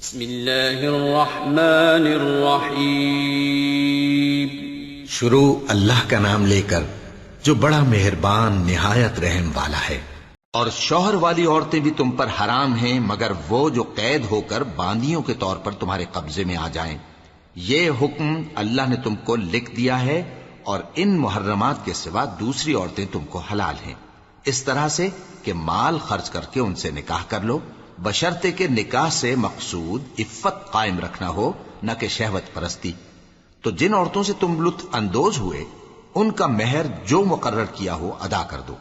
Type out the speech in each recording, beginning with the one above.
بسم اللہ الرحمن الرحیم۔ شروع اللہ کا نام لے کر جو بڑا مہربان نہایت رحم والا ہے۔ اور شوہر والی عورتیں بھی تم پر حرام ہیں مگر وہ جو قید ہو کر باندیوں کے طور پر تمہارے قبضے میں آ جائیں۔ یہ حکم اللہ نے تم کو لکھ دیا ہے، اور ان محرمات کے سوا دوسری عورتیں تم کو حلال ہیں، اس طرح سے کہ مال خرچ کر کے ان سے نکاح کر لو، بشرطے کہ نکاح سے مقصود عفت قائم رکھنا ہو، نہ کہ شہوت پرستی۔ تو جن عورتوں سے تم لطف اندوز ہوئے ان کا مہر جو مقرر کیا ہو ادا کر دو،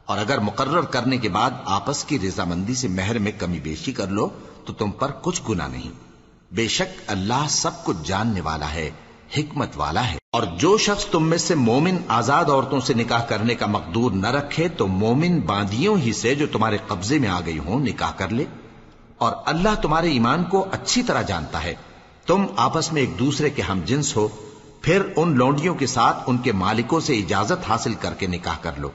اور اگر مقرر کرنے کے بعد آپس کی رضامندی سے مہر میں کمی بیشی کر لو تو تم پر کچھ گناہ نہیں۔ بے شک اللہ سب کچھ جاننے والا ہے، حکمت والا ہے۔ اور جو شخص تم میں سے مومن آزاد عورتوں سے نکاح کرنے کا مقدور نہ رکھے تو مومن باندیوں ہی سے جو تمہارے قبضے میں آ گئی ہوں نکاح کر لے، اور اللہ تمہارے ایمان کو اچھی طرح جانتا ہے۔ تم آپس میں ایک دوسرے کے ہم جنس ہو، پھر ان لونڈیوں کے ساتھ ان کے مالکوں سے اجازت حاصل کر کے نکاح کر لو،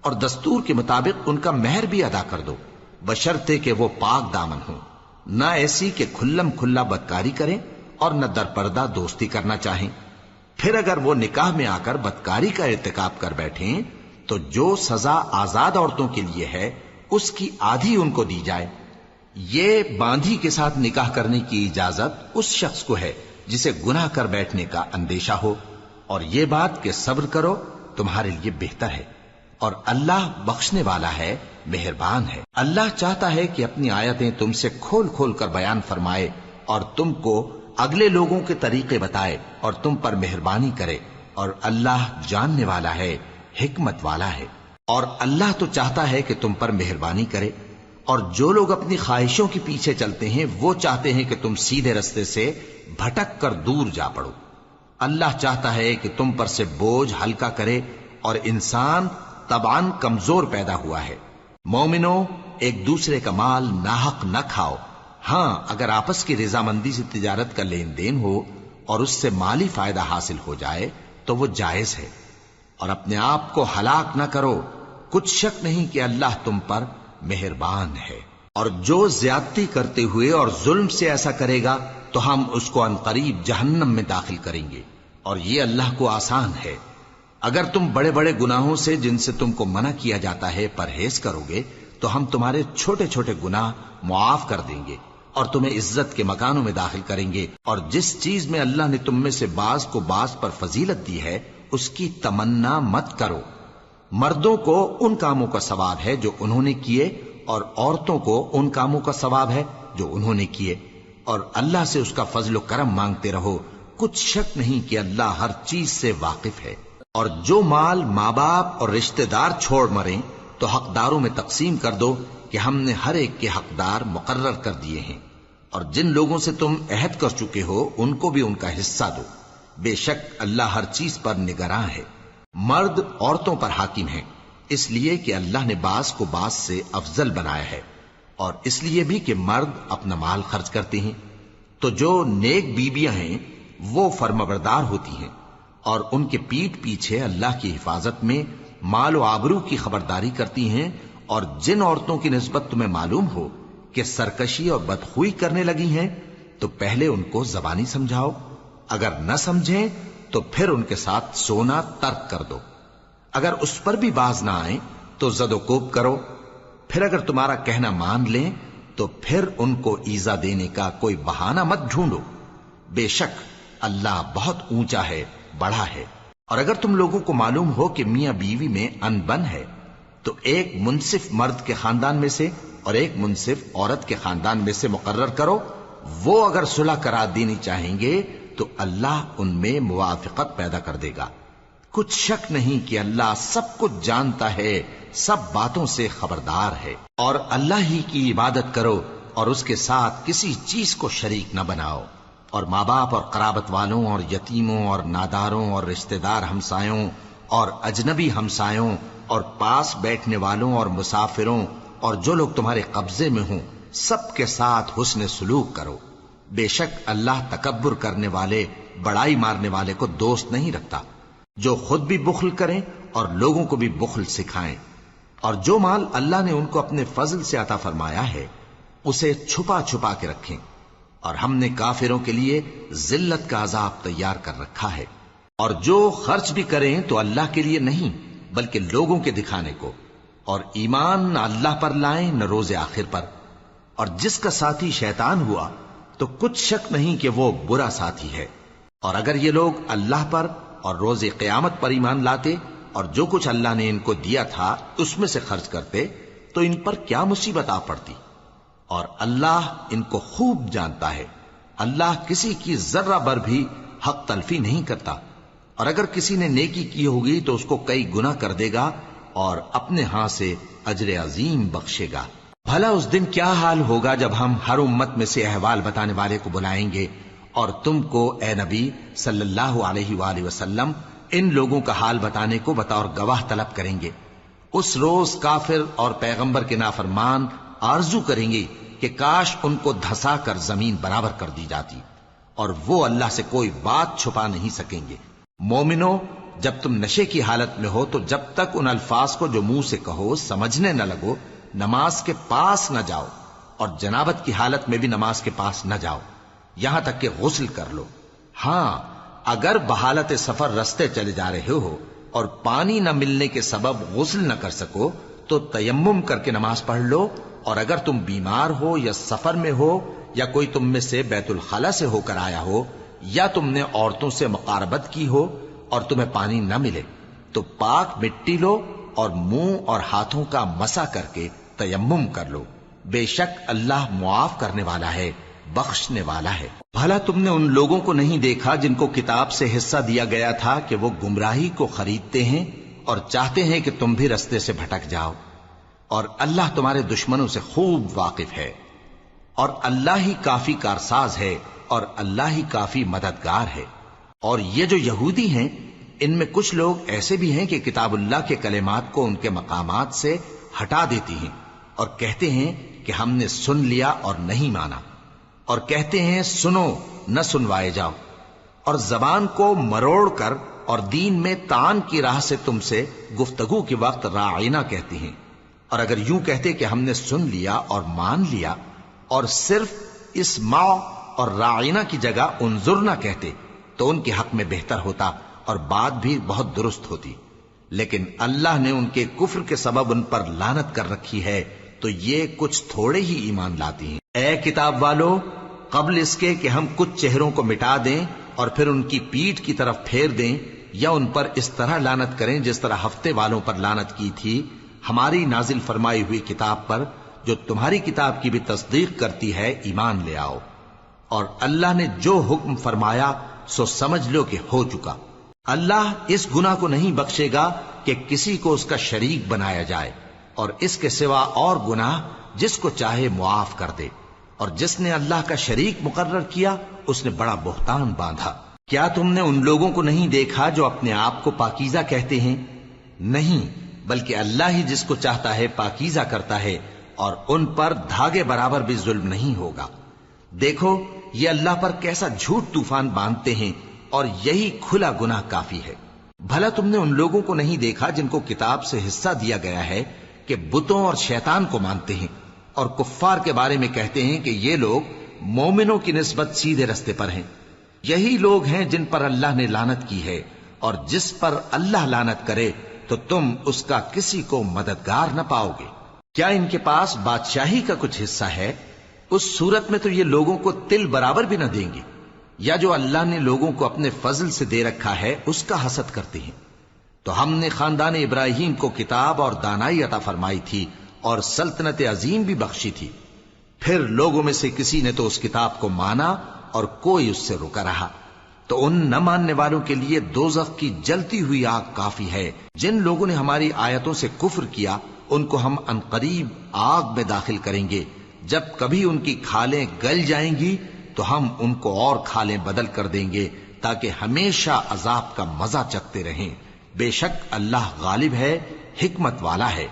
اور دستور کے مطابق ان کا مہر بھی ادا کر دو، بشرطے کہ وہ پاک دامن ہوں، نہ ایسی کہ کھلم کھلا بدکاری کریں اور نہ درپردہ دوستی کرنا چاہیں۔ پھر اگر وہ نکاح میں آ کر بدکاری کا ارتکاب کر بیٹھیں تو جو سزا آزاد عورتوں کے لیے ہے اس کی آدھی ان کو دی جائے۔ یہ باندھی کے ساتھ نکاح کرنے کی اجازت اس شخص کو ہے جسے گناہ کر بیٹھنے کا اندیشہ ہو، اور یہ بات کہ صبر کرو تمہارے لیے بہتر ہے، اور اللہ بخشنے والا ہے، مہربان ہے۔ اللہ چاہتا ہے کہ اپنی آیتیں تم سے کھول کھول کر بیان فرمائے اور تم کو اگلے لوگوں کے طریقے بتائے اور تم پر مہربانی کرے، اور اللہ جاننے والا ہے، حکمت والا ہے۔ اور اللہ تو چاہتا ہے کہ تم پر مہربانی کرے، اور جو لوگ اپنی خواہشوں کے پیچھے چلتے ہیں وہ چاہتے ہیں کہ تم سیدھے رستے سے بھٹک کر دور جا پڑو۔ اللہ چاہتا ہے کہ تم پر سے بوجھ ہلکا کرے، اور انسان طبعاً کمزور پیدا ہوا ہے۔ مومنوں، ایک دوسرے کا مال ناحق نہ کھاؤ، ہاں اگر آپس کی رضامندی سے تجارت کا لین دین ہو اور اس سے مالی فائدہ حاصل ہو جائے تو وہ جائز ہے، اور اپنے آپ کو ہلاک نہ کرو، کچھ شک نہیں کہ اللہ تم پر مہربان ہے۔ اور جو زیادتی کرتے ہوئے اور ظلم سے ایسا کرے گا تو ہم اس کو عنقریب جہنم میں داخل کریں گے، اور یہ اللہ کو آسان ہے۔ اگر تم بڑے بڑے گناہوں سے جن سے تم کو منع کیا جاتا ہے پرہیز کرو گے تو ہم تمہارے چھوٹے چھوٹے گناہ معاف کر دیں گے اور تمہیں عزت کے مکانوں میں داخل کریں گے۔ اور جس چیز میں اللہ نے تم میں سے بعض کو بعض پر فضیلت دی ہے اس کی تمنا مت کرو۔ مردوں کو ان کاموں کا ثواب ہے جو انہوں نے کیے، اور عورتوں کو ان کاموں کا ثواب ہے جو انہوں نے کیے، اور اللہ سے اس کا فضل و کرم مانگتے رہو، کچھ شک نہیں کہ اللہ ہر چیز سے واقف ہے۔ اور جو مال ماں باپ اور رشتہ دار چھوڑ مریں تو حقداروں میں تقسیم کر دو کہ ہم نے ہر ایک کے حقدار مقرر کر دیے ہیں، اور جن لوگوں سے تم عہد کر چکے ہو ان کو بھی ان کا حصہ دو، بے شک اللہ ہر چیز پر نگراں ہے۔ مرد عورتوں پر حاکم ہیں، اس لیے کہ اللہ نے بعض کو بعض سے افضل بنایا ہے، اور اس لیے بھی کہ مرد اپنا مال خرچ کرتے ہیں۔ تو جو نیک بیویاں ہیں وہ فرمانبردار ہوتی ہیں، اور ان کے پیٹھ پیچھے اللہ کی حفاظت میں مال و آبرو کی خبرداری کرتی ہیں۔ اور جن عورتوں کی نسبت تمہیں معلوم ہو کہ سرکشی اور بدخوئی کرنے لگی ہیں تو پہلے ان کو زبانی سمجھاؤ، اگر نہ سمجھیں تو پھر ان کے ساتھ سونا ترک کر دو۔ اگر اس پر بھی باز نہ آئیں تو زد و کوب کرو، پھر اگر تمہارا کہنا مان لیں تو پھر ان کو ایذا دینے کا کوئی بہانہ مت ڈھونڈو، بے شک اللہ بہت اونچا ہے، بڑا ہے۔ اور اگر تم لوگوں کو معلوم ہو کہ میاں بیوی میں ان بن ہے تو ایک منصف مرد کے خاندان میں سے اور ایک منصف عورت کے خاندان میں سے مقرر کرو، وہ اگر صلح کرا دینی چاہیں گے تو اللہ ان میں موافقت پیدا کر دے گا۔ کچھ شک نہیں کہ اللہ سب کچھ جانتا ہے، سب باتوں سے خبردار ہے۔ اور اللہ ہی کی عبادت کرو اور اس کے ساتھ کسی چیز کو شریک نہ بناؤ، اور ماں باپ اور قرابت والوں اور یتیموں اور ناداروں اور رشتہ دار ہمسایوں اور اجنبی ہمسایوں اور پاس بیٹھنے والوں اور مسافروں اور جو لوگ تمہارے قبضے میں ہوں سب کے ساتھ حسن سلوک کرو، بے شک اللہ تکبر کرنے والے، بڑائی مارنے والے کو دوست نہیں رکھتا۔ جو خود بھی بخل کریں اور لوگوں کو بھی بخل سکھائیں، اور جو مال اللہ نے ان کو اپنے فضل سے عطا فرمایا ہے اسے چھپا چھپا کے رکھیں، اور ہم نے کافروں کے لیے ذلت کا عذاب تیار کر رکھا ہے۔ اور جو خرچ بھی کریں تو اللہ کے لیے نہیں بلکہ لوگوں کے دکھانے کو، اور ایمان نہ اللہ پر لائیں نہ روز آخر پر۔ اور جس کا ساتھی شیطان ہوا تو کچھ شک نہیں کہ وہ برا ساتھی ہے۔ اور اگر یہ لوگ اللہ پر اور روز قیامت پر ایمان لاتے اور جو کچھ اللہ نے ان کو دیا تھا اس میں سے خرچ کرتے تو ان پر کیا مصیبت آ پڑتی۔ اور اللہ ان کو خوب جانتا ہے، اللہ کسی کی ذرہ بر بھی حق تلفی نہیں کرتا۔ اور اگر کسی نے نیکی کی ہوگی تو اس کو کئی گنا کر دے گا اور اپنے ہاں سے اجر عظیم بخشے گا۔ بھلا اس دن کیا حال ہوگا جب ہم ہر امت میں سے احوال بتانے والے کو بلائیں گے اور تم کو اے نبی صلی اللہ علیہ وآلہ وسلم ان لوگوں کا حال بتانے کو بطور گواہ طلب کریں گے۔ اس روز کافر اور پیغمبر کے نافرمان آرزو کریں گے کہ کاش ان کو دھسا کر زمین برابر کر دی جاتی، اور وہ اللہ سے کوئی بات چھپا نہیں سکیں گے۔ مومنو، جب تم نشے کی حالت میں ہو تو جب تک ان الفاظ کو جو منہ سے کہو سمجھنے نہ لگو نماز کے پاس نہ جاؤ، اور جنابت کی حالت میں بھی نماز کے پاس نہ جاؤ یہاں تک کہ غسل کر لو۔ ہاں، اگر بحالت سفر رستے چلے جا رہے ہو اور پانی نہ ملنے کے سبب غسل نہ کر سکو تو تیمم کر کے نماز پڑھ لو، اور اگر تم بیمار ہو یا سفر میں ہو یا کوئی تم میں سے بیت الخلا سے ہو کر آیا ہو یا تم نے عورتوں سے مقاربت کی ہو اور تمہیں پانی نہ ملے تو پاک مٹی لو اور منہ اور ہاتھوں کا مسح کر کے تیمم کر لو، بے شک اللہ معاف کرنے والا ہے، بخشنے والا ہے۔ بھلا تم نے ان لوگوں کو نہیں دیکھا جن کو کتاب سے حصہ دیا گیا تھا کہ وہ گمراہی کو خریدتے ہیں اور چاہتے ہیں کہ تم بھی رستے سے بھٹک جاؤ، اور اللہ تمہارے دشمنوں سے خوب واقف ہے، اور اللہ ہی کافی کارساز ہے اور اللہ ہی کافی مددگار ہے۔ اور یہ جو یہودی ہیں ان میں کچھ لوگ ایسے بھی ہیں کہ کتاب اللہ کے کلمات کو ان کے مقامات سے ہٹا دیتی ہیں اور کہتے ہیں کہ ہم نے سن لیا اور نہیں مانا، اور کہتے ہیں سنو نہ سنوائے جاؤ، اور زبان کو مروڑ کر اور دین میں طعن کی راہ سے تم سے گفتگو کے وقت راعینا کہتی ہیں۔ اور اگر یوں کہتے کہ ہم نے سن لیا اور مان لیا اور صرف اسمع اور راعینا کی جگہ انظرنا کہتے تو ان کے حق میں بہتر ہوتا اور بات بھی بہت درست ہوتی، لیکن اللہ نے ان کے کفر کے سبب ان پر لعنت کر رکھی ہے تو یہ کچھ تھوڑے ہی ایمان لاتی ہیں۔ اے کتاب والو، قبل اس کے کہ ہم کچھ چہروں کو مٹا دیں اور پھر ان کی پیٹھ کی طرف پھیر دیں یا ان پر اس طرح لعنت کریں جس طرح ہفتے والوں پر لعنت کی تھی، ہماری نازل فرمائی ہوئی کتاب پر جو تمہاری کتاب کی بھی تصدیق کرتی ہے ایمان لے آؤ، اور اللہ نے جو حکم فرمایا سو سمجھ لو کہ ہو چکا۔ اللہ اس گناہ کو نہیں بخشے گا کہ کسی کو اس کا شریک بنایا جائے، اور اس کے سوا اور گناہ جس کو چاہے معاف کر دے، اور جس نے اللہ کا شریک مقرر کیا اس نے بڑا بہتان باندھا۔ کیا تم نے ان لوگوں کو نہیں دیکھا جو اپنے آپ کو پاکیزہ کہتے ہیں؟ نہیں، بلکہ اللہ ہی جس کو چاہتا ہے پاکیزہ کرتا ہے، اور ان پر دھاگے برابر بھی ظلم نہیں ہوگا۔ دیکھو یہ اللہ پر کیسا جھوٹ طوفان باندھتے ہیں، اور یہی کھلا گناہ کافی ہے۔ بھلا تم نے ان لوگوں کو نہیں دیکھا جن کو کتاب سے حصہ دیا گیا ہے کہ بتوں اور شیطان کو مانتے ہیں، اور کفار کے بارے میں کہتے ہیں کہ یہ لوگ مومنوں کی نسبت سیدھے رستے پر ہیں۔ یہی لوگ ہیں جن پر اللہ نے لعنت کی ہے، اور جس پر اللہ لعنت کرے تو تم اس کا کسی کو مددگار نہ پاؤ گے۔ کیا ان کے پاس بادشاہی کا کچھ حصہ ہے؟ اس صورت میں تو یہ لوگوں کو تل برابر بھی نہ دیں گے، یا جو اللہ نے لوگوں کو اپنے فضل سے دے رکھا ہے اس کا حسد کرتے ہیں۔ تو ہم نے خاندان ابراہیم کو کتاب اور دانائی عطا فرمائی تھی اور سلطنت عظیم بھی بخشی تھی، پھر لوگوں میں سے کسی نے تو اس کتاب کو مانا اور کوئی اس سے رکا رہا، تو ان نہ ماننے والوں کے لیے دوزخ کی جلتی ہوئی آگ کافی ہے۔ جن لوگوں نے ہماری آیتوں سے کفر کیا ان کو ہم عنقریب آگ میں داخل کریں گے، جب کبھی ان کی کھالیں گل جائیں گی تو ہم ان کو اور کھالیں بدل کر دیں گے تاکہ ہمیشہ عذاب کا مزہ چکھتے رہیں۔ بے شک اللہ غالب ہے، حکمت والا ہے۔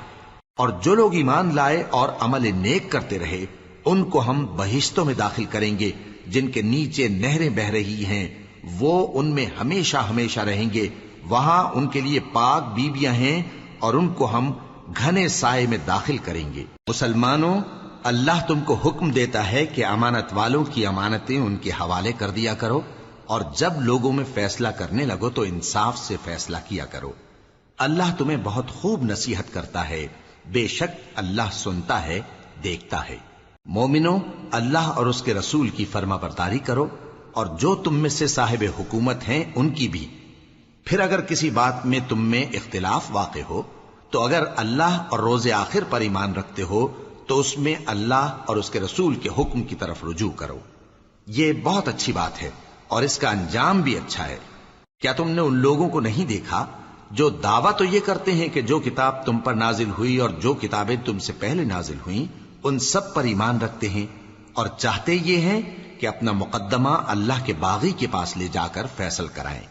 اور جو لوگ ایمان لائے اور عمل نیک کرتے رہے ان کو ہم بہشتوں میں داخل کریں گے جن کے نیچے نہریں بہ رہی ہیں، وہ ان میں ہمیشہ ہمیشہ رہیں گے، وہاں ان کے لیے پاک بیویاں ہیں اور ان کو ہم گھنے سائے میں داخل کریں گے۔ مسلمانوں، اللہ تم کو حکم دیتا ہے کہ امانت والوں کی امانتیں ان کے حوالے کر دیا کرو، اور جب لوگوں میں فیصلہ کرنے لگو تو انصاف سے فیصلہ کیا کرو۔ اللہ تمہیں بہت خوب نصیحت کرتا ہے، بے شک اللہ سنتا ہے، دیکھتا ہے۔ مومنو، اللہ اور اس کے رسول کی فرما برداری کرو، اور جو تم میں سے صاحب حکومت ہیں ان کی بھی۔ پھر اگر کسی بات میں تم میں اختلاف واقع ہو تو اگر اللہ اور روز آخر پر ایمان رکھتے ہو تو اس میں اللہ اور اس کے رسول کے حکم کی طرف رجوع کرو۔ یہ بہت اچھی بات ہے اور اس کا انجام بھی اچھا ہے۔ کیا تم نے ان لوگوں کو نہیں دیکھا جو دعویٰ تو یہ کرتے ہیں کہ جو کتاب تم پر نازل ہوئی اور جو کتابیں تم سے پہلے نازل ہوئیں ان سب پر ایمان رکھتے ہیں، اور چاہتے یہ ہیں کہ اپنا مقدمہ اللہ کے باغی کے پاس لے جا کر فیصل کرائیں،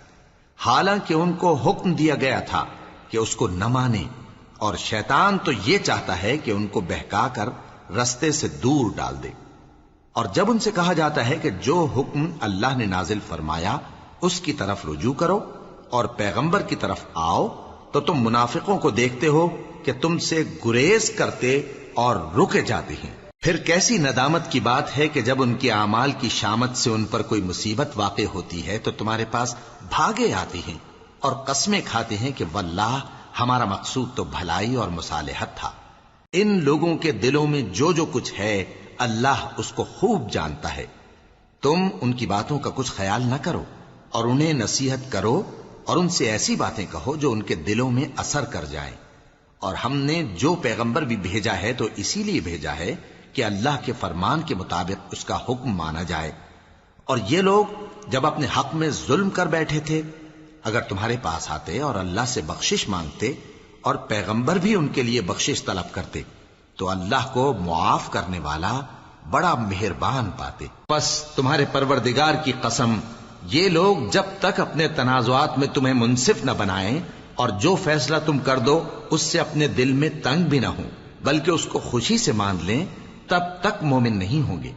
حالانکہ ان کو حکم دیا گیا تھا کہ اس کو نہ مانیں، اور شیطان تو یہ چاہتا ہے کہ ان کو بہکا کر رستے سے دور ڈال دے۔ اور جب ان سے کہا جاتا ہے کہ جو حکم اللہ نے نازل فرمایا اس کی طرف رجوع کرو اور پیغمبر کی طرف آؤ، تو تم منافقوں کو دیکھتے ہو کہ تم سے گریز کرتے اور رکے جاتے ہیں۔ پھر کیسی ندامت کی بات ہے کہ جب ان کے اعمال کی شامت سے ان پر کوئی مصیبت واقع ہوتی ہے تو تمہارے پاس بھاگے آتے ہیں اور قسمیں کھاتے ہیں کہ واللہ ہمارا مقصود تو بھلائی اور مصالحت تھا۔ ان لوگوں کے دلوں میں جو جو کچھ ہے اللہ اس کو خوب جانتا ہے۔ تم ان کی باتوں کا کچھ خیال نہ کرو اور انہیں نصیحت کرو اور ان سے ایسی باتیں کہو جو ان کے دلوں میں اثر کر جائیں۔ اور ہم نے جو پیغمبر بھی بھیجا ہے تو اسی لیے بھیجا ہے کہ اللہ کے فرمان کے مطابق اس کا حکم مانا جائے۔ اور یہ لوگ جب اپنے حق میں ظلم کر بیٹھے تھے، اگر تمہارے پاس آتے اور اللہ سے بخشش مانگتے اور پیغمبر بھی ان کے لیے بخشش طلب کرتے تو اللہ کو معاف کرنے والا بڑا مہربان پاتے۔ بس تمہارے پروردگار کی قسم، یہ لوگ جب تک اپنے تنازعات میں تمہیں منصف نہ بنائیں اور جو فیصلہ تم کر دو اس سے اپنے دل میں تنگ بھی نہ ہوں بلکہ اس کو خوشی سے مان لیں، تب تک مومن نہیں ہوں گے۔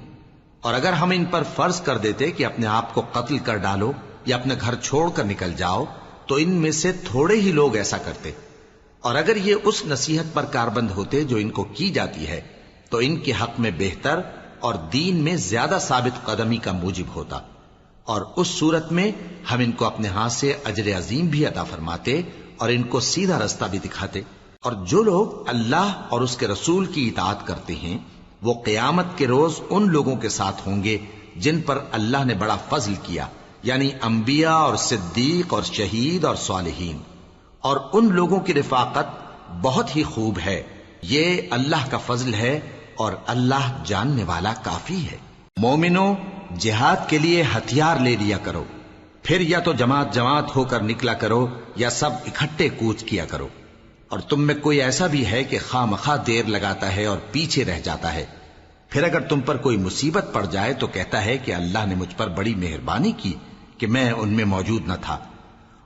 اور اگر ہم ان پر فرض کر دیتے کہ اپنے آپ کو قتل کر ڈالو یا اپنا گھر چھوڑ کر نکل جاؤ تو ان میں سے تھوڑے ہی لوگ ایسا کرتے، اور اگر یہ اس نصیحت پر کاربند ہوتے جو ان کو کی جاتی ہے تو ان کے حق میں بہتر اور دین میں زیادہ ثابت قدمی کا موجب ہوتا، اور اس صورت میں ہم ان کو اپنے ہاتھ سے اجر عظیم بھی عطا فرماتے اور ان کو سیدھا رستہ بھی دکھاتے۔ اور جو لوگ اللہ اور اس کے رسول کی اطاعت کرتے ہیں وہ قیامت کے روز ان لوگوں کے ساتھ ہوں گے جن پر اللہ نے بڑا فضل کیا، یعنی انبیاء اور صدیق اور شہید اور صالحین، اور ان لوگوں کی رفاقت بہت ہی خوب ہے۔ یہ اللہ کا فضل ہے اور اللہ جاننے والا کافی ہے۔ مومنو، جہاد کے لیے ہتھیار لے لیا کرو، پھر یا تو جماعت جماعت ہو کر نکلا کرو یا سب اکٹھے کوچ کیا کرو۔ اور تم میں کوئی ایسا بھی ہے کہ خواہ مخواہ دیر لگاتا ہے اور پیچھے رہ جاتا ہے، پھر اگر تم پر کوئی مصیبت پڑ جائے تو کہتا ہے کہ اللہ نے مجھ پر بڑی مہربانی کی کہ میں ان میں موجود نہ تھا۔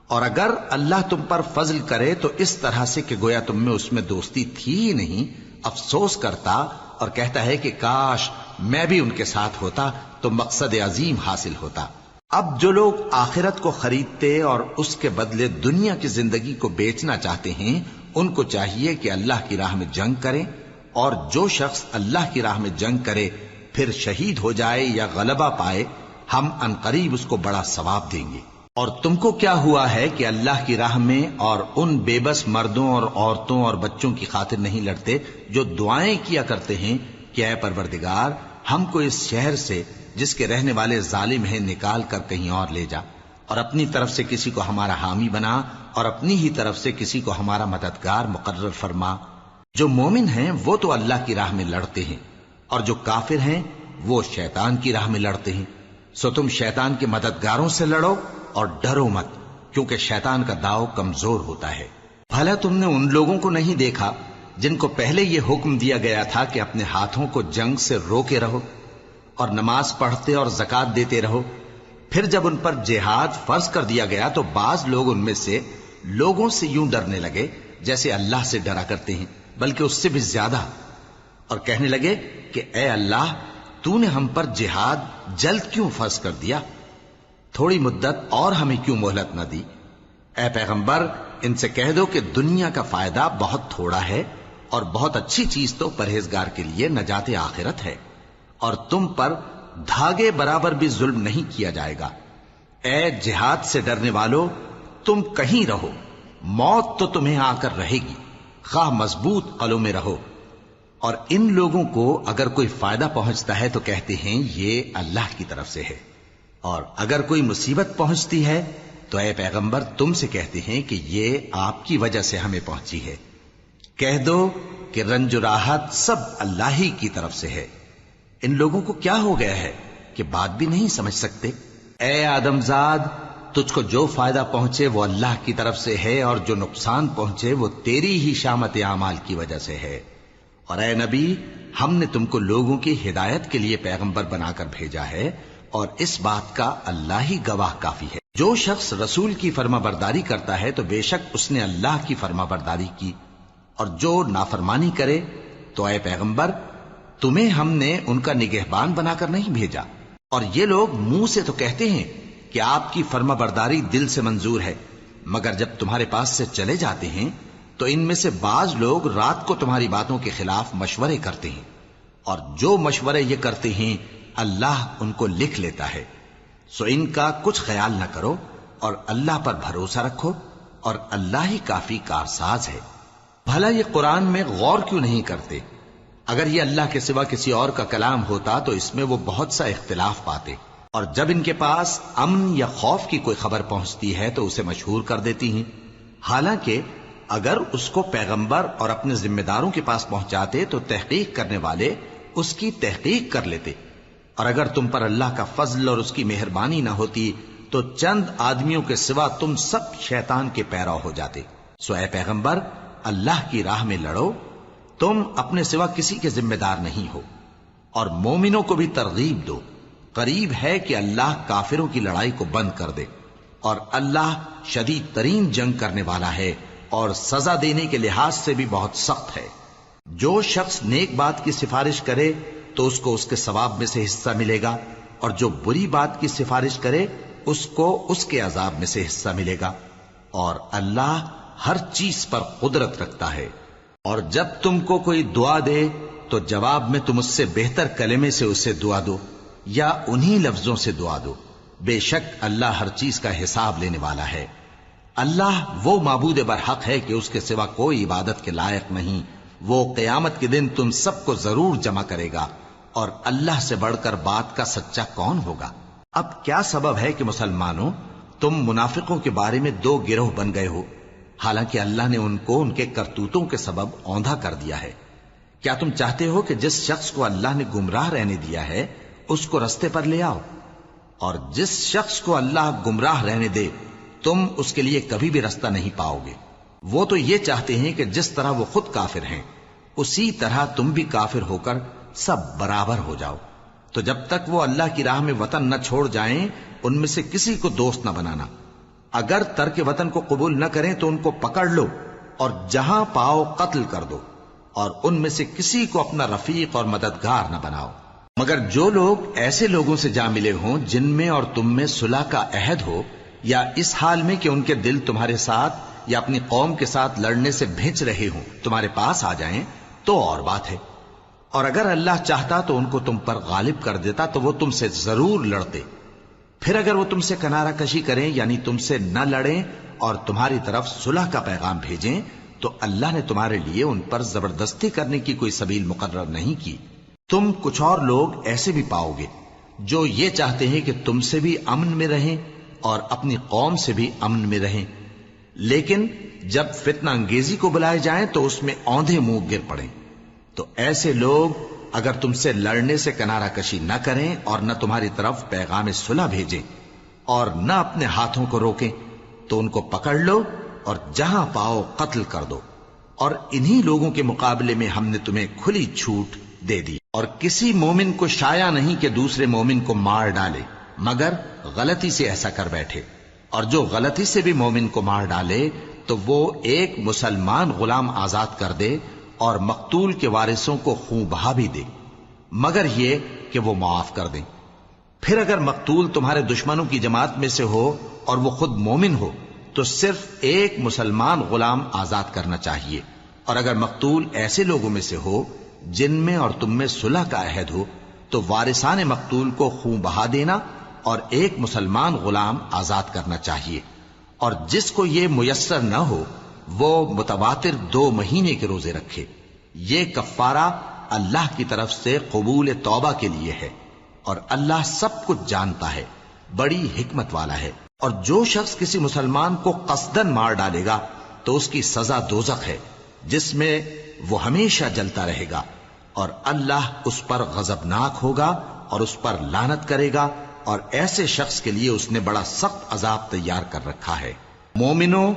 اور اگر اللہ تم پر فضل کرے تو اس طرح سے کہ گویا تم میں اس میں دوستی تھی ہی نہیں، افسوس کرتا اور کہتا ہے کہ کاش میں بھی ان کے ساتھ ہوتا تو مقصد عظیم حاصل ہوتا۔ اب جو لوگ آخرت کو خریدتے اور اس کے بدلے دنیا کی زندگی کو بیچنا چاہتے ہیں ان کو چاہیے کہ اللہ کی راہ میں جنگ کریں، اور جو شخص اللہ کی راہ میں جنگ کرے پھر شہید ہو جائے یا غلبہ پائے ہم عنقریب اس کو بڑا ثواب دیں گے۔ اور تم کو کیا ہوا ہے کہ اللہ کی راہ میں اور ان بے بس مردوں اور عورتوں اور بچوں کی خاطر نہیں لڑتے جو دعائیں کیا کرتے ہیں کہ اے پروردگار ہم کو اس شہر سے جس کے رہنے والے ظالم ہیں نکال کر کہیں اور لے جا، اور اپنی طرف سے کسی کو ہمارا حامی بنا اور اپنی ہی طرف سے کسی کو ہمارا مددگار مقرر فرما۔ جو مومن ہیں وہ تو اللہ کی راہ میں لڑتے ہیں، اور جو کافر ہیں وہ شیطان کی راہ میں لڑتے ہیں، سو تم شیطان کے مددگاروں سے لڑو اور ڈرو مت، کیونکہ شیطان کا داؤ کمزور ہوتا ہے۔ بھلا تم نے ان لوگوں کو نہیں دیکھا جن کو پہلے یہ حکم دیا گیا تھا کہ اپنے ہاتھوں کو جنگ سے روکے رہو اور نماز پڑھتے اور زکوٰۃ دیتے رہو، پھر جب ان پر جہاد فرض کر دیا گیا تو بعض لوگ ان میں سے لوگوں سے یوں ڈرنے لگے جیسے اللہ سے ڈرا کرتے ہیں، بلکہ اس سے بھی زیادہ، اور کہنے لگے کہ اے اللہ تو نے ہم پر جہاد جلد کیوں فرض کر دیا؟ تھوڑی مدت اور ہمیں کیوں مہلت نہ دی؟ اے پیغمبر ان سے کہہ دو کہ دنیا کا فائدہ بہت تھوڑا ہے اور بہت اچھی چیز تو پرہیزگار کے لیے نجات آخرت ہے، اور تم پر دھاگے برابر بھی ظلم نہیں کیا جائے گا۔ اے جہاد سے ڈرنے والو، تم کہیں رہو، موت تو تمہیں آ کر رہے گی، خواہ مضبوط قلعوں میں رہو۔ اور ان لوگوں کو اگر کوئی فائدہ پہنچتا ہے تو کہتے ہیں یہ اللہ کی طرف سے ہے، اور اگر کوئی مصیبت پہنچتی ہے تو اے پیغمبر تم سے کہتے ہیں کہ یہ آپ کی وجہ سے ہمیں پہنچی ہے۔ کہہ دو کہ رنج و راحت سب اللہ ہی کی طرف سے ہے۔ ان لوگوں کو کیا ہو گیا ہے کہ بات بھی نہیں سمجھ سکتے؟ اے آدم زاد، تجھ کو جو فائدہ پہنچے وہ اللہ کی طرف سے ہے، اور جو نقصان پہنچے وہ تیری ہی شامت اعمال کی وجہ سے ہے۔ اور اے نبی، ہم نے تم کو لوگوں کی ہدایت کے لیے پیغمبر بنا کر بھیجا ہے، اور اس بات کا اللہ ہی گواہ کافی ہے۔ جو شخص رسول کی فرما برداری کرتا ہے تو بے شک اس نے اللہ کی فرما برداری کی، اور جو نافرمانی کرے تو اے پیغمبر تمہیں ہم نے ان کا نگہبان بنا کر نہیں بھیجا۔ اور یہ لوگ منہ سے تو کہتے ہیں کہ آپ کی فرما برداری دل سے منظور ہے، مگر جب تمہارے پاس سے چلے جاتے ہیں تو ان میں سے بعض لوگ رات کو تمہاری باتوں کے خلاف مشورے کرتے ہیں، اور جو مشورے یہ کرتے ہیں اللہ ان کو لکھ لیتا ہے۔ سو ان کا کچھ خیال نہ کرو، اور اللہ پر بھروسہ رکھو، اور اللہ ہی کافی کارساز ہے۔ بھلا یہ قرآن میں غور کیوں نہیں کرتے؟ اگر یہ اللہ کے سوا کسی اور کا کلام ہوتا تو اس میں وہ بہت سا اختلاف پاتے، اور جب ان کے پاس امن یا خوف کی کوئی خبر پہنچتی ہے تو اسے مشہور کر دیتی ہیں، حالانکہ اگر اس کو پیغمبر اور اپنے ذمہ داروں کے پاس پہنچاتے تو تحقیق کرنے والے اس کی تحقیق کر لیتے، اور اگر تم پر اللہ کا فضل اور اس کی مہربانی نہ ہوتی تو چند آدمیوں کے سوا تم سب شیطان کے پیرو ہو جاتے۔ سو اے پیغمبر، اللہ کی راہ میں لڑو، تم اپنے سوا کسی کے ذمہ دار نہیں ہو، اور مومنوں کو بھی ترغیب دو۔ قریب ہے کہ اللہ کافروں کی لڑائی کو بند کر دے، اور اللہ شدید ترین جنگ کرنے والا ہے، اور سزا دینے کے لحاظ سے بھی بہت سخت ہے۔ جو شخص نیک بات کی سفارش کرے تو اس کو اس کے ثواب میں سے حصہ ملے گا، اور جو بری بات کی سفارش کرے اس کو اس کے عذاب میں سے حصہ ملے گا، اور اللہ ہر چیز پر قدرت رکھتا ہے۔ اور جب تم کو کوئی دعا دے تو جواب میں تم اس سے بہتر کلمے سے اسے دعا دو، یا انہی لفظوں سے دعا دو، بے شک اللہ ہر چیز کا حساب لینے والا ہے۔ اللہ وہ معبود برحق ہے کہ اس کے سوا کوئی عبادت کے لائق نہیں۔ وہ قیامت کے دن تم سب کو ضرور جمع کرے گا، اور اللہ سے بڑھ کر بات کا سچا کون ہوگا؟ اب کیا سبب ہے کہ مسلمانوں تم منافقوں کے بارے میں دو گروہ بن گئے ہو، حالانکہ اللہ نے ان کو ان کے کرتوتوں کے سبب اوندھا کر دیا ہے؟ کیا تم چاہتے ہو کہ جس شخص کو اللہ نے گمراہ رہنے دیا ہے اس کو رستے پر لے آؤ، اور جس شخص کو اللہ گمراہ رہنے دے تم اس کے لیے کبھی بھی رستہ نہیں پاؤ گے؟ وہ تو یہ چاہتے ہیں کہ جس طرح وہ خود کافر ہیں اسی طرح تم بھی کافر ہو کر سب برابر ہو جاؤ۔ تو جب تک وہ اللہ کی راہ میں وطن نہ چھوڑ جائیں ان میں سے کسی کو دوست نہ بنانا۔ اگر ترک وطن کو قبول نہ کریں تو ان کو پکڑ لو اور جہاں پاؤ قتل کر دو، اور ان میں سے کسی کو اپنا رفیق اور مددگار نہ بناؤ، مگر جو لوگ ایسے لوگوں سے جا ملے ہوں جن میں اور تم میں صلح کا عہد ہو، یا اس حال میں کہ ان کے دل تمہارے ساتھ یا اپنی قوم کے ساتھ لڑنے سے بھنچ رہے ہوں تمہارے پاس آ جائیں تو اور بات ہے۔ اور اگر اللہ چاہتا تو ان کو تم پر غالب کر دیتا تو وہ تم سے ضرور لڑتے۔ پھر اگر وہ تم سے کنارہ کشی کریں، یعنی تم سے نہ لڑیں اور تمہاری طرف صلح کا پیغام بھیجیں، تو اللہ نے تمہارے لیے ان پر زبردستی کرنے کی کوئی سبیل مقرر نہیں کی۔ تم کچھ اور لوگ ایسے بھی پاؤ گے جو یہ چاہتے ہیں کہ تم سے بھی امن میں رہیں اور اپنی قوم سے بھی امن میں رہیں، لیکن جب فتنہ انگیزی کو بلائے جائیں تو اس میں اوندھے منہ گر پڑیں۔ تو ایسے لوگ اگر تم سے لڑنے سے کنارہ کشی نہ کریں اور نہ تمہاری طرف پیغام صلح بھیجیں اور نہ اپنے ہاتھوں کو روکیں تو ان کو پکڑ لو اور جہاں پاؤ قتل کر دو۔ اور انہی لوگوں کے مقابلے میں ہم نے تمہیں کھلی چھوٹ دے دی، اور کسی مومن کو شایع نہیں کہ دوسرے مومن کو مار ڈالے مگر غلطی سے ایسا کر بیٹھے، اور جو غلطی سے بھی مومن کو مار ڈالے تو وہ ایک مسلمان غلام آزاد کر دے اور مقتول کے وارثوں کو خون بہا بھی دے، مگر یہ کہ وہ معاف کر دیں۔ پھر اگر مقتول تمہارے دشمنوں کی جماعت میں سے ہو اور وہ خود مومن ہو تو صرف ایک مسلمان غلام آزاد کرنا چاہیے، اور اگر مقتول ایسے لوگوں میں سے ہو جن میں اور تم میں صلح کا عہد ہو تو وارثان مقتول کو خون بہا دینا اور ایک مسلمان غلام آزاد کرنا چاہیے، اور جس کو یہ میسر نہ ہو وہ متواتر 2 مہینے کے روزے رکھے۔ یہ کفارہ اللہ کی طرف سے قبول توبہ کے لیے ہے، اور اللہ سب کچھ جانتا ہے، بڑی حکمت والا ہے۔ اور جو شخص کسی مسلمان کو قصدن مار ڈالے گا تو اس کی سزا دوزخ ہے، جس میں وہ ہمیشہ جلتا رہے گا، اور اللہ اس پر غضبناک ہوگا اور اس پر لعنت کرے گا، اور ایسے شخص کے لیے اس نے بڑا سخت عذاب تیار کر رکھا ہے۔ مومنو،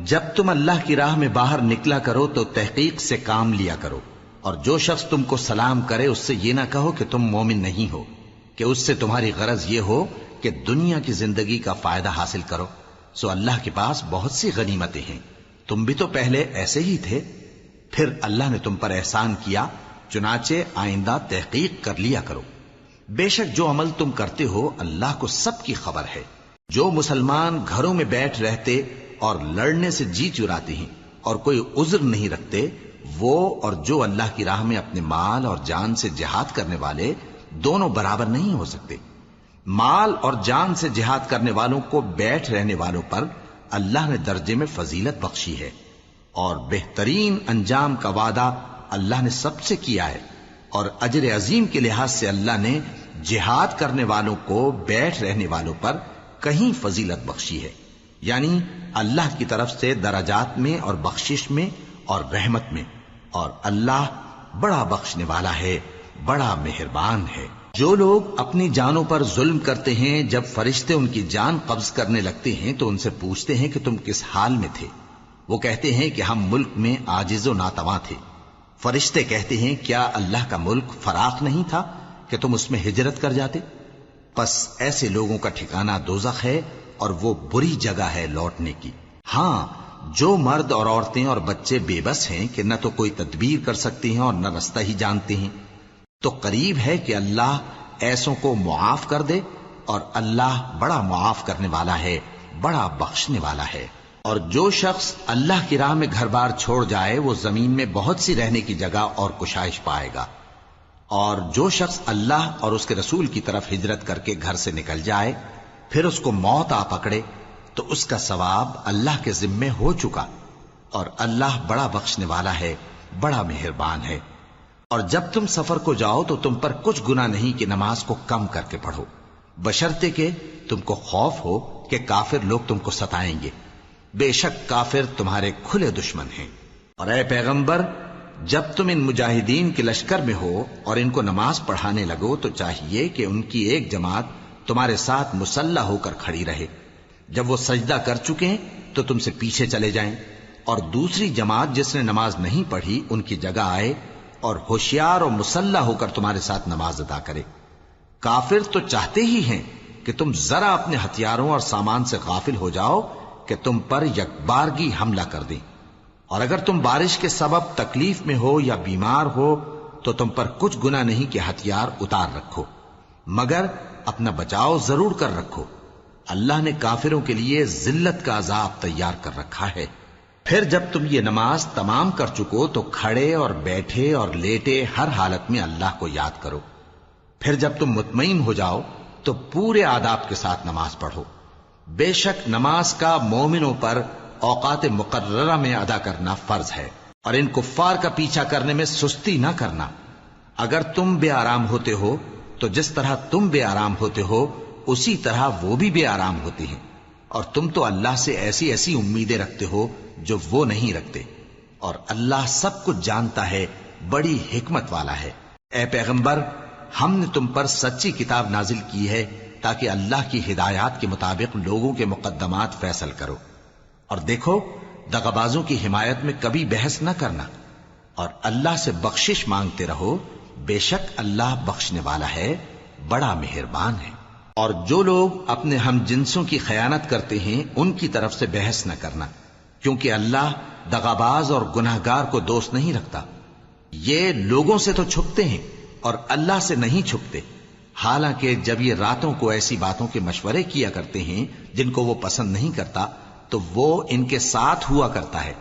جب تم اللہ کی راہ میں باہر نکلا کرو تو تحقیق سے کام لیا کرو، اور جو شخص تم کو سلام کرے اس سے یہ نہ کہو کہ تم مومن نہیں ہو، کہ اس سے تمہاری غرض یہ ہو کہ دنیا کی زندگی کا فائدہ حاصل کرو، سو اللہ کے پاس بہت سی غنیمتیں ہیں، تم بھی تو پہلے ایسے ہی تھے، پھر اللہ نے تم پر احسان کیا، چنانچہ آئندہ تحقیق کر لیا کرو۔ بے شک جو عمل تم کرتے ہو اللہ کو سب کی خبر ہے۔ جو مسلمان گھروں میں بیٹھ رہتے اور لڑنے سے جی چراتے ہیں اور کوئی عذر نہیں رکھتے، وہ اور جو اللہ کی راہ میں اپنے مال اور جان سے جہاد کرنے والے دونوں برابر نہیں ہو سکتے۔ مال اور جان سے جہاد کرنے والوں کو بیٹھ رہنے والوں پر اللہ نے درجے میں فضیلت بخشی ہے، اور بہترین انجام کا وعدہ اللہ نے سب سے کیا ہے، اور اجر عظیم کے لحاظ سے اللہ نے جہاد کرنے والوں کو بیٹھ رہنے والوں پر کہیں فضیلت بخشی ہے، یعنی اللہ کی طرف سے درجات میں اور بخشش میں اور رحمت میں، اور اللہ بڑا بخشنے والا ہے، بڑا مہربان ہے۔ جو لوگ اپنی جانوں پر ظلم کرتے ہیں، جب فرشتے ان کی جان قبض کرنے لگتے ہیں تو ان سے پوچھتے ہیں کہ تم کس حال میں تھے؟ وہ کہتے ہیں کہ ہم ملک میں عاجز و ناتواں تھے۔ فرشتے کہتے ہیں کیا اللہ کا ملک فراخ نہیں تھا کہ تم اس میں ہجرت کر جاتے؟ پس ایسے لوگوں کا ٹھکانہ دوزخ ہے، اور وہ بری جگہ ہے لوٹنے کی۔ ہاں، جو مرد اور عورتیں اور بچے بے بس ہیں کہ نہ تو کوئی تدبیر کر سکتے ہیں اور نہ رستہ ہی جانتے ہیں، تو قریب ہے کہ اللہ ایسوں کو معاف کر دے، اور اللہ بڑا معاف کرنے والا ہے، بڑا بخشنے والا ہے۔ اور جو شخص اللہ کی راہ میں گھر بار چھوڑ جائے وہ زمین میں بہت سی رہنے کی جگہ اور کشائش پائے گا، اور جو شخص اللہ اور اس کے رسول کی طرف ہجرت کر کے گھر سے نکل جائے پھر اس کو موت آ پکڑے تو اس کا ثواب اللہ کے ذمے ہو چکا، اور اللہ بڑا بخشنے والا ہے، بڑا مہربان ہے۔ اور جب تم سفر کو جاؤ تو تم پر کچھ گناہ نہیں کہ نماز کو کم کر کے پڑھو، بشرطے کہ تم کو خوف ہو کہ کافر لوگ تم کو ستائیں گے، بے شک کافر تمہارے کھلے دشمن ہیں۔ اور اے پیغمبر، جب تم ان مجاہدین کے لشکر میں ہو اور ان کو نماز پڑھانے لگو تو چاہیے کہ ان کی ایک جماعت تمہارے ساتھ مسلح ہو کر کھڑی رہے، جب وہ سجدہ کر چکے ہیں تو تم سے پیچھے چلے جائیں، اور دوسری جماعت جس نے نماز نہیں پڑھی ان کی جگہ آئے اور ہوشیار اور مسلح ہو کر تمہارے ساتھ نماز ادا کرے۔ کافر تو چاہتے ہی ہیں کہ تم ذرا اپنے ہتھیاروں اور سامان سے غافل ہو جاؤ کہ تم پر یکبارگی حملہ کر دیں، اور اگر تم بارش کے سبب تکلیف میں ہو یا بیمار ہو تو تم پر کچھ گناہ نہیں کہ ہتھیار اتار رکھو، مگر اپنا بچاؤ ضرور کر رکھو، اللہ نے کافروں کے لیے ذلت کا عذاب تیار کر رکھا ہے۔ پھر جب تم یہ نماز تمام کر چکو تو کھڑے اور بیٹھے اور لیٹے ہر حالت میں اللہ کو یاد کرو، پھر جب تم مطمئن ہو جاؤ تو پورے آداب کے ساتھ نماز پڑھو۔ بے شک نماز کا مومنوں پر اوقات مقررہ میں ادا کرنا فرض ہے، اور ان کفار کا پیچھا کرنے میں سستی نہ کرنا۔ اگر تم بے آرام ہوتے ہو تو جس طرح تم بے آرام ہوتے ہو اسی طرح وہ بھی بے آرام ہوتے ہیں، اور تم تو اللہ سے ایسی ایسی امیدیں رکھتے ہو جو وہ نہیں رکھتے، اور اللہ سب کچھ جانتا ہے، بڑی حکمت والا ہے۔ اے پیغمبر، ہم نے تم پر سچی کتاب نازل کی ہے تاکہ اللہ کی ہدایات کے مطابق لوگوں کے مقدمات فیصل کرو، اور دیکھو دغابازوں کی حمایت میں کبھی بحث نہ کرنا، اور اللہ سے بخشش مانگتے رہو، بے شک اللہ بخشنے والا ہے، بڑا مہربان ہے۔ اور جو لوگ اپنے ہم جنسوں کی خیانت کرتے ہیں ان کی طرف سے بحث نہ کرنا، کیونکہ اللہ دغاباز اور گناہگار کو دوست نہیں رکھتا۔ یہ لوگوں سے تو چھپتے ہیں اور اللہ سے نہیں چھپتے، حالانکہ جب یہ راتوں کو ایسی باتوں کے مشورے کیا کرتے ہیں جن کو وہ پسند نہیں کرتا تو وہ ان کے ساتھ ہوا کرتا ہے،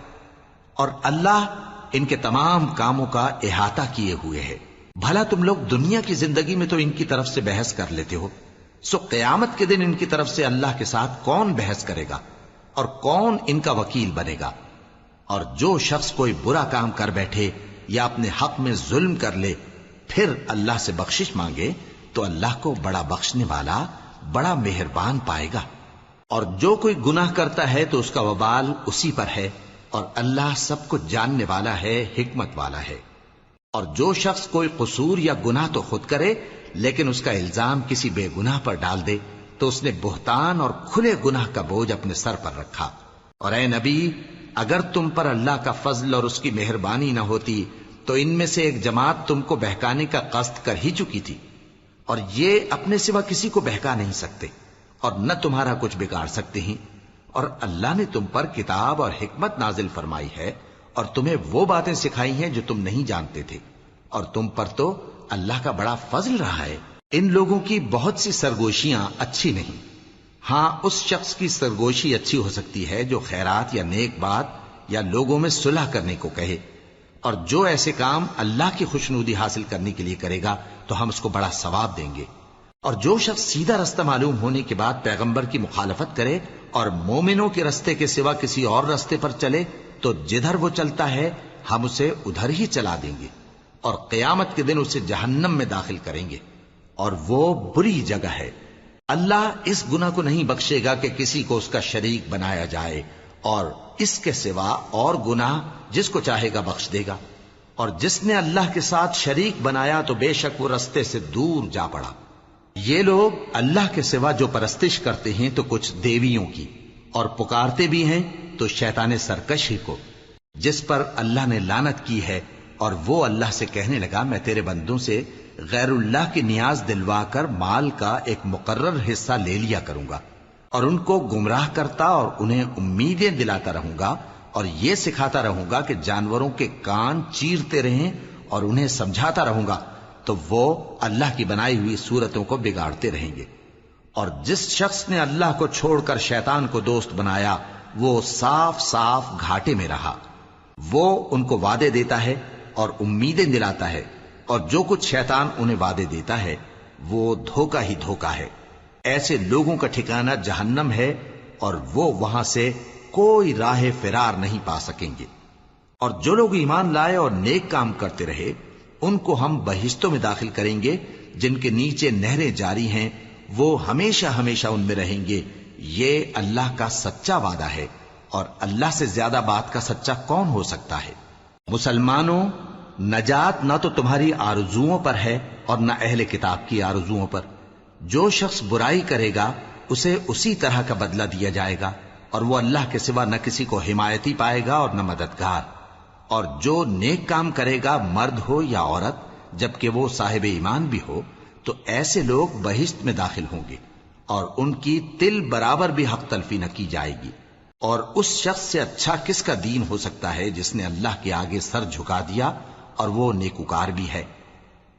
اور اللہ ان کے تمام کاموں کا احاطہ کیے ہوئے ہے۔ بھلا تم لوگ دنیا کی زندگی میں تو ان کی طرف سے بحث کر لیتے ہو، سو قیامت کے دن ان کی طرف سے اللہ کے ساتھ کون بحث کرے گا اور کون ان کا وکیل بنے گا؟ اور جو شخص کوئی برا کام کر بیٹھے یا اپنے حق میں ظلم کر لے پھر اللہ سے بخشش مانگے تو اللہ کو بڑا بخشنے والا، بڑا مہربان پائے گا۔ اور جو کوئی گناہ کرتا ہے تو اس کا وبال اسی پر ہے، اور اللہ سب کچھ جاننے والا ہے، حکمت والا ہے۔ اور جو شخص کوئی قصور یا گناہ تو خود کرے لیکن اس کا الزام کسی بے گناہ پر ڈال دے تو اس نے بہتان اور کھلے گناہ کا بوجھ اپنے سر پر رکھا۔ اور اے نبی، اگر تم پر اللہ کا فضل اور اس کی مہربانی نہ ہوتی تو ان میں سے ایک جماعت تم کو بہکانے کا قصد کر ہی چکی تھی، اور یہ اپنے سوا کسی کو بہکا نہیں سکتے اور نہ تمہارا کچھ بگاڑ سکتے ہیں۔ اور اللہ نے تم پر کتاب اور حکمت نازل فرمائی ہے اور تمہیں وہ باتیں سکھائی ہیں جو تم نہیں جانتے تھے، اور تم پر تو اللہ کا بڑا فضل رہا ہے۔ ان لوگوں کی بہت سی سرگوشیاں اچھی نہیں، ہاں اس شخص کی سرگوشی اچھی ہو سکتی ہے جو خیرات یا نیک بات یا لوگوں میں صلح کرنے کو کہے، اور جو ایسے کام اللہ کی خوشنودی حاصل کرنے کے لیے کرے گا تو ہم اس کو بڑا ثواب دیں گے۔ اور جو شخص سیدھا رستہ معلوم ہونے کے بعد پیغمبر کی مخالفت کرے اور مومنوں کے رستے کے سوا کسی اور رستے پر چلے تو جدھر وہ چلتا ہے ہم اسے ادھر ہی چلا دیں گے، اور قیامت کے دن اسے جہنم میں داخل کریں گے، اور وہ بری جگہ ہے۔ اللہ اس گناہ کو نہیں بخشے گا کہ کسی کو اس کا شریک بنایا جائے، اور اس کے سوا اور گناہ جس کو چاہے گا بخش دے گا، اور جس نے اللہ کے ساتھ شریک بنایا تو بے شک وہ رستے سے دور جا پڑا۔ یہ لوگ اللہ کے سوا جو پرستش کرتے ہیں تو کچھ دیویوں کی، اور پکارتے بھی ہیں تو شیطان سرکش ہی کو، جس پر اللہ نے لعنت کی ہے، اور وہ اللہ سے کہنے لگا میں تیرے بندوں سے غیر اللہ کی نیاز دلوا کر مال کا ایک مقرر حصہ لے لیا کروں گا، اور ان کو گمراہ کرتا اور انہیں امیدیں دلاتا رہوں گا، اور یہ سکھاتا رہوں گا کہ جانوروں کے کان چیرتے رہیں، اور انہیں سمجھاتا رہوں گا تو وہ اللہ کی بنائی ہوئی صورتوں کو بگاڑتے رہیں گے۔ اور جس شخص نے اللہ کو چھوڑ کر شیطان کو دوست بنایا وہ صاف صاف گھاٹے میں رہا۔ وہ ان کو وعدے دیتا ہے اور امیدیں دلاتا ہے، اور جو کچھ شیطان انہیں وعدے دیتا ہے وہ دھوکہ ہی دھوکہ ہے۔ ایسے لوگوں کا ٹھکانہ جہنم ہے، اور وہ وہاں سے کوئی راہ فرار نہیں پا سکیں گے۔ اور جو لوگ ایمان لائے اور نیک کام کرتے رہے ان کو ہم بہشتوں میں داخل کریں گے جن کے نیچے نہریں جاری ہیں، وہ ہمیشہ ہمیشہ ان میں رہیں گے۔ یہ اللہ کا سچا وعدہ ہے، اور اللہ سے زیادہ بات کا سچا کون ہو سکتا ہے؟ مسلمانوں، نجات نہ تو تمہاری آرزوؤں پر ہے اور نہ اہل کتاب کی آرزوؤں پر۔ جو شخص برائی کرے گا اسے اسی طرح کا بدلہ دیا جائے گا، اور وہ اللہ کے سوا نہ کسی کو حمایتی پائے گا اور نہ مددگار۔ اور جو نیک کام کرے گا مرد ہو یا عورت جبکہ وہ صاحب ایمان بھی ہو تو ایسے لوگ بہشت میں داخل ہوں گے، اور ان کی تل برابر بھی حق تلفی نہ کی جائے گی۔ اور اس شخص سے اچھا کس کا دین ہو سکتا ہے جس نے اللہ کے آگے سر جھکا دیا اور وہ نیکوکار بھی ہے،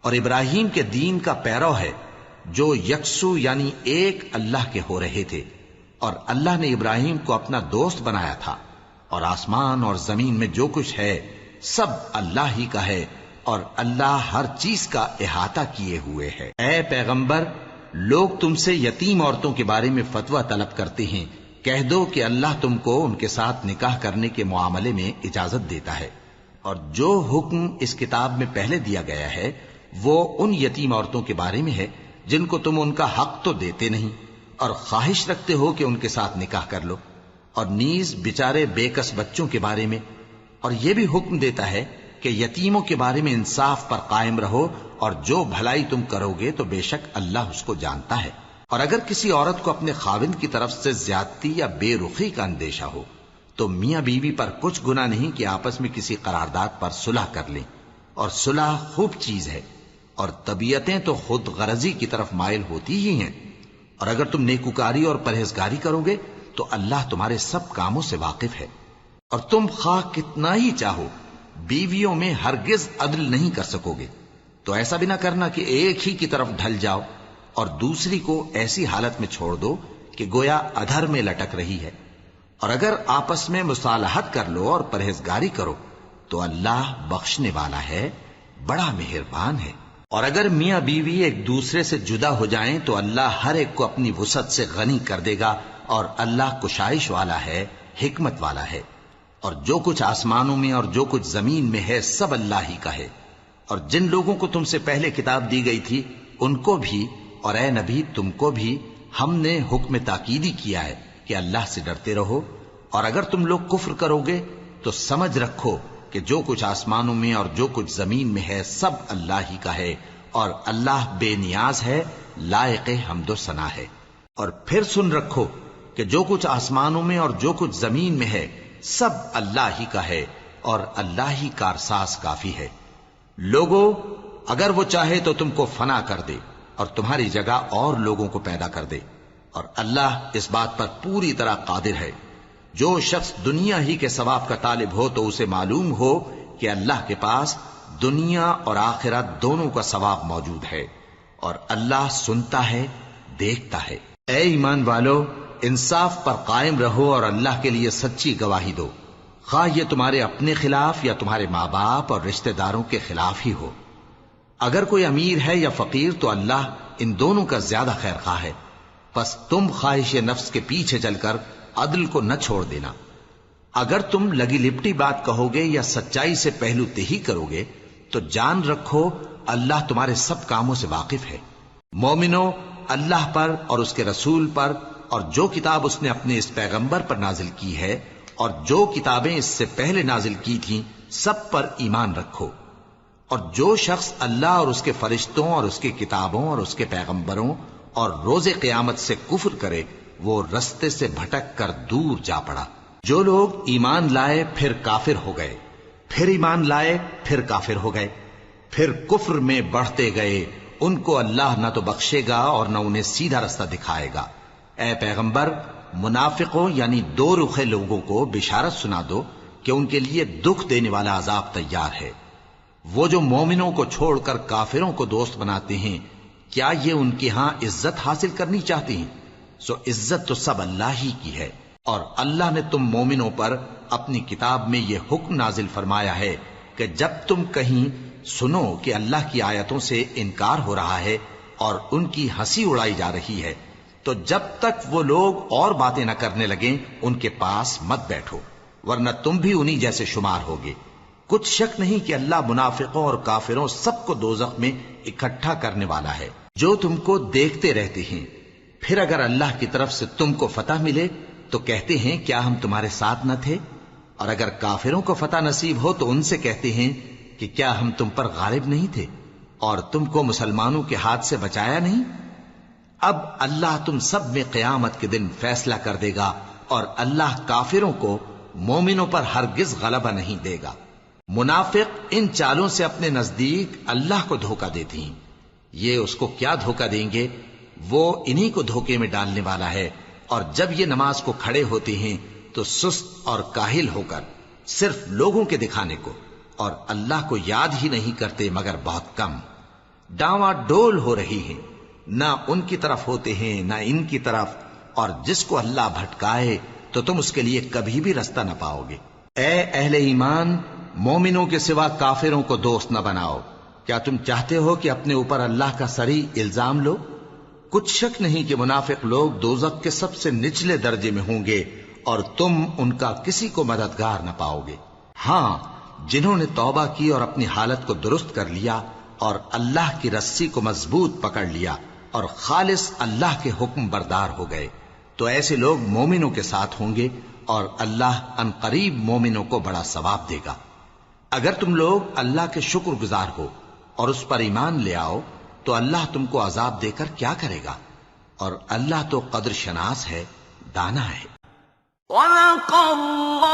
اور ابراہیم کے دین کا پیرو ہے جو یکسو یعنی ایک اللہ کے ہو رہے تھے، اور اللہ نے ابراہیم کو اپنا دوست بنایا تھا۔ اور آسمان اور زمین میں جو کچھ ہے سب اللہ ہی کا ہے، اور اللہ ہر چیز کا احاطہ کیے ہوئے ہے۔ اے پیغمبر، لوگ تم سے یتیم عورتوں کے بارے میں فتویٰ طلب کرتے ہیں، کہہ دو کہ اللہ تم کو ان کے ساتھ نکاح کرنے کے معاملے میں اجازت دیتا ہے، اور جو حکم اس کتاب میں پہلے دیا گیا ہے وہ ان یتیم عورتوں کے بارے میں ہے جن کو تم ان کا حق تو دیتے نہیں، اور خواہش رکھتے ہو کہ ان کے ساتھ نکاح کر لو، اور نیز بیچارے بے کس بچوں کے بارے میں۔ اور یہ بھی حکم دیتا ہے کہ یتیموں کے بارے میں انصاف پر قائم رہو، اور جو بھلائی تم کرو گے تو بے شک اللہ اس کو جانتا ہے۔ اور اگر کسی عورت کو اپنے خاوند کی طرف سے زیادتی یا بے رخی کا اندیشہ ہو تو میاں بیوی پر کچھ گناہ نہیں کہ آپس میں کسی قرارداد پر صلح کر لیں، اور صلح خوب چیز ہے، اور طبیعتیں تو خود غرضی کی طرف مائل ہوتی ہی ہیں۔ اور اگر تم نیکوکاری اور پرہیزگاری کرو گے تو اللہ تمہارے سب کاموں سے واقف ہے۔ اور تم خواہ کتنا ہی چاہو بیویوں میں ہرگز عدل نہیں کر سکو گے، تو ایسا بھی نہ کرنا کہ ایک ہی کی طرف ڈھل جاؤ اور دوسری کو ایسی حالت میں چھوڑ دو کہ گویا ادھر میں لٹک رہی ہے۔ اور اگر آپس میں مصالحت کر لو اور پرہیزگاری کرو تو اللہ بخشنے والا ہے، بڑا مہربان ہے۔ اور اگر میاں بیوی ایک دوسرے سے جدا ہو جائیں تو اللہ ہر ایک کو اپنی وسعت سے غنی کر دے گا، اور اللہ کشائش والا ہے، حکمت والا ہے۔ اور جو کچھ آسمانوں میں اور جو کچھ زمین میں ہے سب اللہ ہی کا ہے۔ اور جن لوگوں کو تم سے پہلے کتاب دی گئی تھی ان کو بھی اور اے نبی تم کو بھی ہم نے حکم تاکیدی کیا ہے کہ اللہ سے ڈرتے رہو، اور اگر تم لوگ کفر کرو گے تو سمجھ رکھو کہ جو کچھ آسمانوں میں اور جو کچھ زمین میں ہے سب اللہ ہی کا ہے، اور اللہ بے نیاز ہے، لائق حمد و ثنا ہے۔ اور پھر سن رکھو کہ جو کچھ آسمانوں میں اور جو کچھ زمین میں ہے سب اللہ ہی کا ہے، اور اللہ ہی کارساز کافی ہے۔ لوگوں، اگر وہ چاہے تو تم کو فنا کر دے اور تمہاری جگہ اور لوگوں کو پیدا کر دے، اور اللہ اس بات پر پوری طرح قادر ہے۔ جو شخص دنیا ہی کے ثواب کا طالب ہو تو اسے معلوم ہو کہ اللہ کے پاس دنیا اور آخرت دونوں کا ثواب موجود ہے، اور اللہ سنتا ہے، دیکھتا ہے۔ اے ایمان والو، انصاف پر قائم رہو اور اللہ کے لیے سچی گواہی دو، خواہ یہ تمہارے اپنے خلاف یا تمہارے ماں باپ اور رشتہ داروں کے خلاف ہی ہو۔ اگر کوئی امیر ہے یا فقیر تو اللہ ان دونوں کا زیادہ خیر خواہ ہے، پس تم خواہش نفس کے پیچھے چل کر عدل کو نہ چھوڑ دینا۔ اگر تم لگی لپٹی بات کہو گے یا سچائی سے پہلو تہی کرو گے تو جان رکھو اللہ تمہارے سب کاموں سے واقف ہے۔ مومنو، اللہ پر اور اس کے رسول پر اور جو کتاب اس نے اپنے اس پیغمبر پر نازل کی ہے اور جو کتابیں اس سے پہلے نازل کی تھیں سب پر ایمان رکھو۔ اور جو شخص اللہ اور اس کے فرشتوں اور اس کی کتابوں اور اس کے پیغمبروں اور روز قیامت سے کفر کرے وہ رستے سے بھٹک کر دور جا پڑا۔ جو لوگ ایمان لائے پھر کافر ہو گئے، پھر ایمان لائے پھر کافر ہو گئے، پھر کفر میں بڑھتے گئے، ان کو اللہ نہ تو بخشے گا اور نہ انہیں سیدھا رستہ دکھائے گا۔ اے پیغمبر، منافقوں یعنی دو رخے لوگوں کو بشارت سنا دو کہ ان کے لیے دکھ دینے والا عذاب تیار ہے۔ وہ جو مومنوں کو چھوڑ کر کافروں کو دوست بناتے ہیں، کیا یہ ان کے ہاں عزت حاصل کرنی چاہتے ہیں؟ سو عزت تو سب اللہ ہی کی ہے۔ اور اللہ نے تم مومنوں پر اپنی کتاب میں یہ حکم نازل فرمایا ہے کہ جب تم کہیں سنو کہ اللہ کی آیتوں سے انکار ہو رہا ہے اور ان کی ہنسی اڑائی جا رہی ہے تو جب تک وہ لوگ اور باتیں نہ کرنے لگیں ان کے پاس مت بیٹھو، ورنہ تم بھی انہی جیسے شمار ہوگے۔ کچھ شک نہیں کہ اللہ منافقوں اور کافروں سب کو دوزخ میں اکٹھا کرنے والا ہے۔ جو تم کو دیکھتے رہتے ہیں، پھر اگر اللہ کی طرف سے تم کو فتح ملے تو کہتے ہیں کیا ہم تمہارے ساتھ نہ تھے؟ اور اگر کافروں کو فتح نصیب ہو تو ان سے کہتے ہیں کہ کیا ہم تم پر غالب نہیں تھے اور تم کو مسلمانوں کے ہاتھ سے بچایا نہیں؟ اب اللہ تم سب میں قیامت کے دن فیصلہ کر دے گا، اور اللہ کافروں کو مومنوں پر ہرگز غلبہ نہیں دے گا۔ منافق ان چالوں سے اپنے نزدیک اللہ کو دھوکہ دیتے ہیں، یہ اس کو کیا دھوکہ دیں گے؟ وہ انہی کو دھوکے میں ڈالنے والا ہے۔ اور جب یہ نماز کو کھڑے ہوتے ہیں تو سست اور کاہل ہو کر صرف لوگوں کے دکھانے کو اور اللہ کو یاد ہی نہیں کرتے مگر بہت کم، ڈاواں ڈول ہو رہی ہیں، نہ ان کی طرف ہوتے ہیں نہ ان کی طرف، اور جس کو اللہ بھٹکائے تو تم اس کے لیے کبھی بھی رستہ نہ پاؤ گے۔ اے اہل ایمان، مومنوں کے سوا کافروں کو دوست نہ بناؤ۔ کیا تم چاہتے ہو کہ اپنے اوپر اللہ کا صریح الزام لو؟ کچھ شک نہیں کہ منافق لوگ دوزخ کے سب سے نچلے درجے میں ہوں گے اور تم ان کا کسی کو مددگار نہ پاؤ گے۔ ہاں، جنہوں نے توبہ کی اور اپنی حالت کو درست کر لیا اور اللہ کی رسی کو مضبوط پکڑ لیا اور خالص اللہ کے حکم بردار ہو گئے تو ایسے لوگ مومنوں کے ساتھ ہوں گے، اور اللہ ان قریب مومنوں کو بڑا ثواب دے گا۔ اگر تم لوگ اللہ کے شکر گزار ہو اور اس پر ایمان لے آؤ تو اللہ تم کو عذاب دے کر کیا کرے گا؟ اور اللہ تو قدر شناس ہے، دانا ہے۔ وَلَقَ اللَّهُ